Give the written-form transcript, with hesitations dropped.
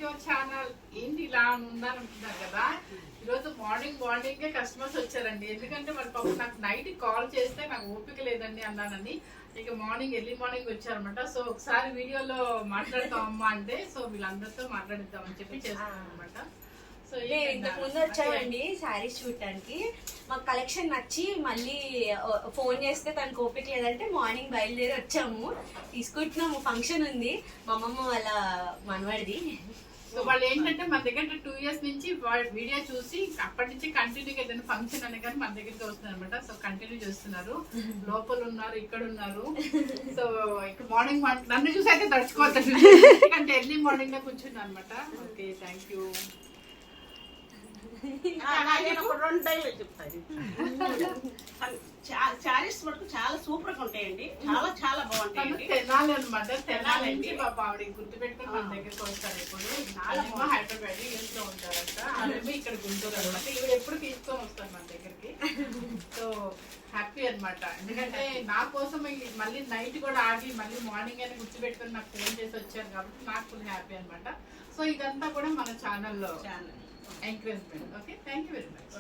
Your channel. ఏంటి ఇలా ఉందనుకుంటున్నారు కదా. ఈరోజు మార్నింగ్ కస్టమర్స్ వచ్చారండి. ఎందుకంటే మరి పాపం నాకు నైట్ కాల్ చేస్తే నాకు ఓపిక లేదండి అన్నానని ఇక ఎర్లీ మార్నింగ్ వచ్చారనమాట. సో ఒకసారి వీడియోలో మాట్లాడతాం అమ్మా అంటే సో వీళ్ళందరితో మాట్లాడిద్దామని చెప్పి చేస్తాను అనమాట. నేను ఇంతకు ముందు వచ్చామండి శారీస్ చూడటానికి. మాకు కలెక్షన్ నచ్చి మళ్ళీ ఫోన్ చేస్తే తనకు ఓపిక లేదంటే మార్నింగ్ బయలుదేరి వచ్చాము. తీసుకుంటున్నాము. ఫంక్షన్ ఉంది మా అమ్మమ్మ వాళ్ళ మనవాడిది. సో వాళ్ళు ఏంటంటే మన దగ్గర 2 years నుంచి వీడియో చూసి అప్పటి నుంచి కంటిన్యూగా ఏదైనా ఫంక్షన్ అనే కానీ మన దగ్గరికి వస్తున్నారు అనమాట. సో కంటిన్యూ చేస్తున్నారు. లోపల ఉన్నారు, ఇక్కడ ఉన్నారు. సో ఇక్కడ మార్నింగ్ నన్ను చూసి అయితే తడుచుకోవద్దు ఎందుకంటే ఎర్లీ మార్నింగ్ లో కూర్చున్నా అనమాట. Okay, thank you. శారీస్ మటుకు చాలా సూపర్ గా ఉంటాయండి. చాలా బాగుంటాయి. తెనాలి అనమాట. తెనాలి నుంచి పాప ఆవిడ గుర్తుపెట్టుకుని మన దగ్గరికి వస్తారు. ఇప్పుడు అదేమో హైదరాబాద్ లో ఉంటారంట, అదేమో ఇక్కడ గుంటూరు అనమాట. ఇవి ఎప్పుడు తీసుకొని వస్తారు మన దగ్గరికి. సో హ్యాపీ అనమాట. ఎందుకంటే నా కోసం మళ్ళీ నైట్ కూడా ఆగి మళ్ళీ మార్నింగ్ అని గుర్తుపెట్టుకుని నాకు ఫోన్ చేసి వచ్చారు కాబట్టి నాకు ఫుల్ హ్యాపీ అనమాట. సో ఇదంతా కూడా మన ఛానల్లో encouragement. Okay, thank you very much.